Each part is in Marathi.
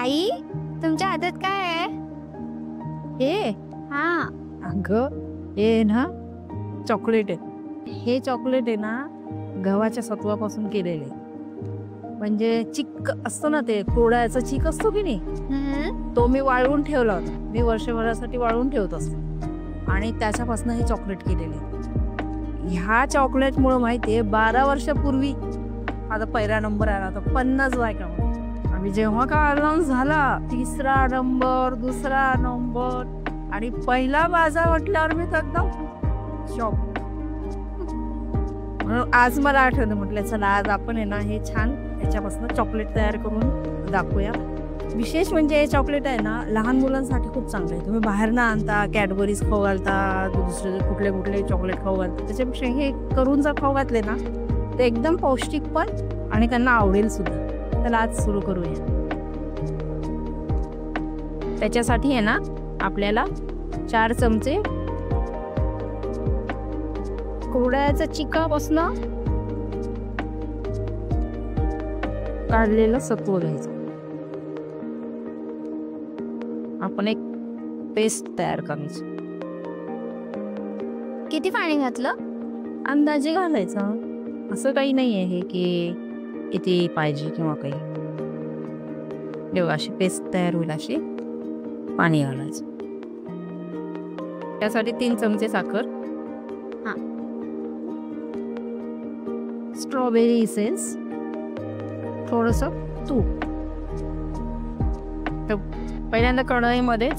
आई तुमच्या हातात काय आहे? हे हा अगं हे ना चॉकलेट आहे. हे चॉकलेट आहे ना गव्हाच्या सत्वापासून केलेले. म्हणजे चिक असतो ना, ते कोडायचा चिक असतो की नाही, तो मी वाळवून ठेवला होता. मी वर्षभरासाठी वाळवून ठेवत असते आणि त्याच्यापासून हे चॉकलेट केलेले. ह्या चॉकलेटमुळे माहितीये 12 वर्षापूर्वी माझा पहिला नंबर आला होता 50 बायका. आणि जेव्हा का अनाउन्स झाला 3रा नंबर 2रा नंबर आणि पहिला माझा म्हटल्यावर मी एकदम शॉक. म्हणून आज मला आठवलं, म्हटलं चला आज आपण आहे ना हे छान याच्यापासून चॉकलेट तयार करून दाखवूया. विशेष म्हणजे हे चॉकलेट आहे ना लहान मुलांसाठी खूप चांगलं आहे. तुम्ही बाहेर ना आणता कॅडबरीज खाऊ घालता, दुसरे कुठले कुठले चॉकलेट खाऊ घालता, त्याच्यापेक्षा हे करून जर खाऊ घातले ना ते एकदम पौष्टिक पण आणि त्यांना आवडेल सुद्धा. त्याला आज सुरू करूया. त्याच्यासाठी आहे ना आपल्याला 4 चमचे कोडायचा चिकापासून काढलेलं सत्व घ्यायचं. आपण एक पेस्ट तयार करायची. किती पाणी घातलं? अंदाजे घालायचं. असं काही नाही आहे की किती पाहिजे किंवा काही. जेव्हा अशी पेस्ट तयार होईल अशी पाणी घालायचं. त्यासाठी 3 चमचे साखर, स्ट्रॉबेरी इसेन्स, थोडंसं तूप. तर पहिल्यांदा कढईमध्ये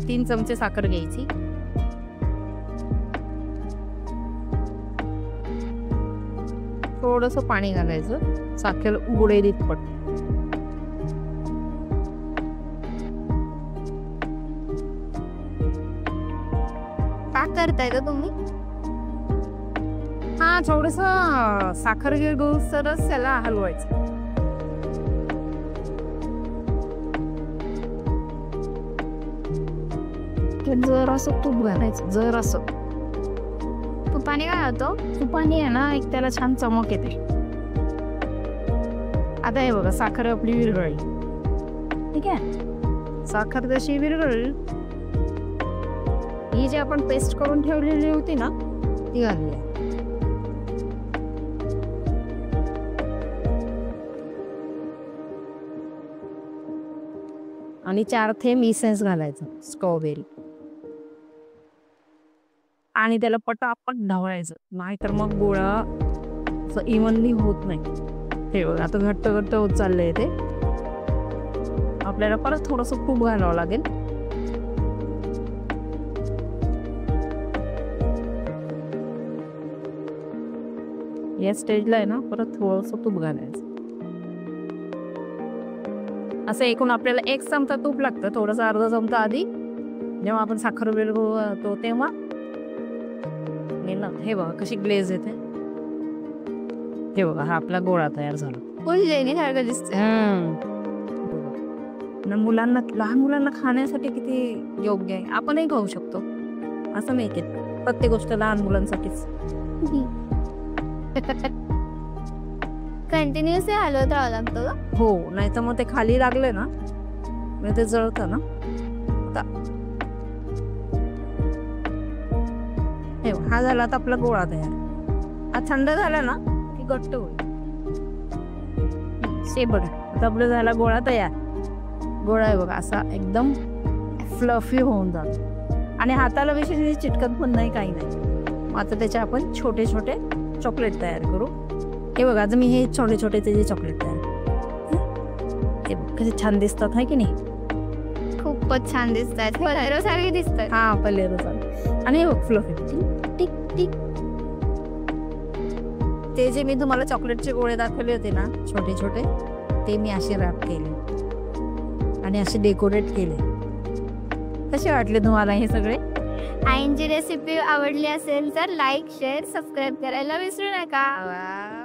3 चमचे साखर घ्यायची. थोडंसं पाणी घालायचं, साखर उघडेल इतपत. काय करताय का तुम्ही? हा थोडंसं साखर सरस त्याला हलवायचं. जरासं तूप घालायचं, जरासं. तुपाने काय होतं? तुपाने आहे ना एक त्याला छान चमक येते. आता हे बघा साखर आपली विरघळली. ठीक आहे, साखर जशी विरघळली ही जी आपण पेस्ट करून ठेवलेली होती ना ती घालूया. आणि 4 थेंब इसेन्स घालायचं स्ट्रॉबेरी. आणि त्याला पटापट ढवळायचं, नाहीतर मग गोळा इव्हनली होत नाही. हे बघा आता घट्ट घट्ट होत चाललंय ते. आपल्याला परत थोडंसं तूप घालावं लागेल. या स्टेजला आहे ना परत थोडंसं तूप घालायचं. असं एकूण आपल्याला 1 चमचा तूप लागतं. थोडंसं अर्धा चमचा आधी जेव्हा आपण साखर विरघळतो तेव्हा. हे बघा कशी ग्लेज येते. हे बघा हा आपला गोळा तयार झाला. फुल जेलीसारखं दिसतंय. मुलांना, लहान मुलांना खाण्यासाठी किती योग्य आहे. आपणही खाऊ शकतो, असं नाही की प्रत्येक गोष्ट लहान मुलांसाठीच. कंटिन्युअसली हलवत राहावं लागतं. हो, नाही तर मग ते खाली लागले ना मग ते जळतं ना. हा झाला आता आपला गोळा तयार. हा थंड झाला ना की घट्ट होईल. हे बघा आता आपला झाला गोळा तयार. गोळा आहे बघा असा एकदम फ्लफी होऊन जातो आणि हाताला विशेष चिटकत पण नाही, काही नाही. मग आता त्याचे आपण छोटे छोटे चॉकलेट तयार करू. हे बघा आज मी हे छोटे छोटे त्याचे चॉकलेट तयार करू. हे कसे छान दिसतात आहे की नाही? खूपच छान दिसतात. पलेरो सारखे दिसतात. हा पलेरो सारखे. आणि हे बघ फ्लफी टिक टिक. ते जे मी तुम्हाला चॉकलेटचे गोळे दाखवले होते ना छोटे छोटे, ते मी असे रॅप केले आणि असे डेकोरेट केले. कसे वाटले तुम्हाला हे सगळे? आईंची रेसिपी आवडली असेल तर लाईक शेअर सबस्क्राईब करायला विसरू नका. बाय.